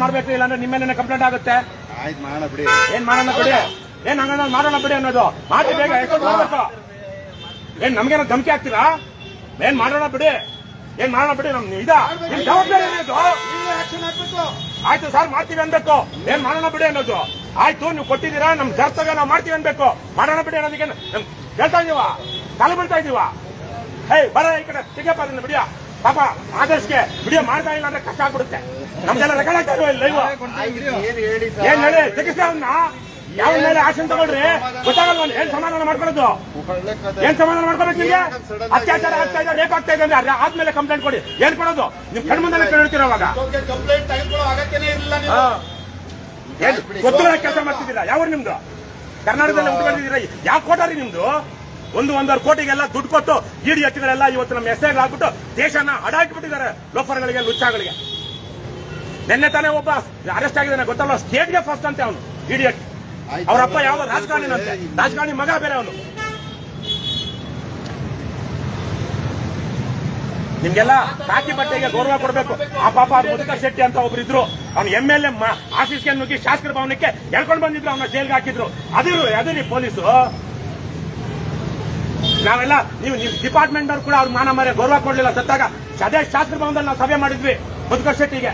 ಮಾಡ್ಬೇಕು, ಇಲ್ಲಾಂದ್ರೆ ನಿಮ್ಮ ಮೇಲೆ ಕಂಪ್ಲೇಂಟ್ ಆಗುತ್ತೆ. ಆಯ್ತು ಮಾಡೋಣ ಬಿಡಿ. ಏನ್ ಮಾಡೋಣ ಬಿಡಿ, ಏನ್ ಹಂಗ ಮಾಡೋಣ ಬಿಡಿ ಅನ್ನೋದು ಮಾಡಿ ಬೇಗ ಎಕ್ಸ್ಪೋರ್ಟ್ ಮಾಡ್ಬೇಕು. ಏನ್ ನಮ್ಗೇನೋ ಧಮಕಿ ಹಾಕ್ತೀರಾ? ಏನ್ ಮಾಡೋಣ ಬಿಡಿ, ಏನ್ ಮಾಡೋಣ ಬಿಡಿ, ನಮ್ ನಿಮ್ ಜವಾಬ್ದಾರಿ ಅನ್ನೋದು. ಆಯ್ತು ಸರ್ ಮಾಡ್ತೀವಿ ಅನ್ಬೇಕು, ಏನ್ ಮಾಡೋಣ ಬಿಡಿ ಅನ್ನೋದು. ಆಯ್ತು ನೀವು ಕೊಟ್ಟಿದ್ದೀರಾ, ನಮ್ ಜರ್ತಗ ನಾವು ಮಾಡ್ತೀವಿ ಅನ್ಬೇಕು. ಮಾಡೋಣ ಬಿಡಿ ಅನ್ನೋದಕ್ಕೆ ಹೇಳ್ತಾ ಇದೀವ, ಕಾಲ ಬೀಳ್ತಾ ಇದೀವ. ಬರ ಈ ಕಡೆ ಸಿಗಪ್ಪ ಅದನ್ನ ಬಿಡಿಯ. ಪಾಪ ಆದರ್ಶಕ್ಕೆ ವಿಡಿಯೋ ಮಾಡ್ತಾ ಇಲ್ಲ ಅಂದ್ರೆ ಕಷ್ಟ ಆಗ್ಬಿಡುತ್ತೆ. ನಮ್ದೆಲ್ಲ ರೆಕಾರ್ಡ್ ಆಗ್ತಾ ಇಲ್ವ ಲೈವ್. ಏನ್ ಹೇಳಿ ತೆಗಿಸ್ತಾ ಅವನ್ನ ಯಾವ ಮೇಲೆ ಆಕ್ಷನ್ ತಗೊಳ್ರಿ, ಗೊತ್ತಾಗಲ್ವ? ಏನ್ ಸಮಾಧಾನ ಮಾಡ್ಕೊಳ್ಳೋದು, ಏನ್ ಸಮಾಧಾನ ಮಾಡ್ಕೊಬೇಕು? ನಿಮ್ಗೆ ಅತ್ಯಾಚಾರ ಆಗ್ತಾ ಇದೆ, ರೇಪ್ ಆಗ್ತಾ ಇದೆ ಅಂದ್ರೆ ಆದ್ಮೇಲೆ ಕಂಪ್ಲೇಂಟ್ ಕೊಡಿ. ಏನ್ ಕೊಡೋದು? ನಿಮ್ ಕಣ್ಮುಂದೆಲ್ಲ ಕೇಳ್ತೀರ ಅವಾಗ. ಗೊತ್ತಿಲ್ಲ ಕೆಲಸ ಮಾಡ್ತಿದ್ದೀರಾ. ಯಾವ ನಿಮ್ದು? ಕರ್ನಾಟಕದಲ್ಲಿ ಉಟ್ಕೊಂಡಿದ್ದೀರಾ? ಯಾವ ಕೋಟಾರಿ ನಿಮ್ದು? ಒಂದೂವರೆ ಕೋಟಿಗೆಲ್ಲ ದುಡ್ಡು ಕೊಟ್ಟು ಇಡಿ ಹಟ್ಟಿಗಳೆಲ್ಲ ಇವತ್ತು ನಮ್ಮ ಹೆಸರು ಹಾಕ್ಬಿಟ್ಟು ದೇಶನ ಅಡಾಕಿಬಿಟ್ಟಿದ್ದಾರೆ ಲೋಫರ್ಗಳಿಗೆ, ಲುಚ್ಚಾಗಳಿಗೆ. ನಿನ್ನೆ ತಾನೇ ಒಬ್ಬ ಅರೆಸ್ಟ್ ಆಗಿದ್ದಾನೆ, ಗೊತ್ತಲ್ಲ? ಸ್ಟೇಟ್ಗೆ ಫಸ್ಟ್ ಅಂತೆ ಅವನು ಇಡಿ ಹಟ್ಟಿ. ಅವರಪ್ಪ ಯಾವ ರಾಜಕಾರಣಿನಂತೆ, ರಾಜಕಾರಣಿ ಮಗ ಬೇರೆ ಅವನು. ನಿಮ್ಗೆಲ್ಲ ಕಾಕಿ ಬಟ್ಟೆಗೆ ಗೌರವ ಕೊಡಬೇಕು. ಆ ಪಾಪ ಮುದುಕ ಶೆಟ್ಟಿ ಅಂತ ಒಬ್ರು ಇದ್ರು, ಅವ್ನು MLA ಆಫೀಸ್ಗೆ ನುಗ್ಗಿ ಶಾಸಕರ ಭವನಕ್ಕೆ ಎಳ್ಕೊಂಡು ಬಂದಿದ್ರು, ಅವನ್ನ ಜೈಲ್ಗೆ ಹಾಕಿದ್ರು. ಅದಿರಿ ಪೊಲೀಸು. ನಾವೆಲ್ಲ ನೀವು ಡಿಪಾರ್ಟ್ಮೆಂಟ್ ಅವ್ರು ಕೂಡ ಅವ್ರ ಮಾನ ಮರ್ಯಾದೆ ಗೌರವ ಕೊಡ್ಲಿಲ್ಲ. ಸತ್ತಾಗ ಅದೇ ಶಾಸಕರ ಭವನದಲ್ಲಿ ನಾವು ಸಭೆ ಮಾಡಿದ್ವಿ ಮುದುಕ ಶೆಟ್ಟಿಗೆ.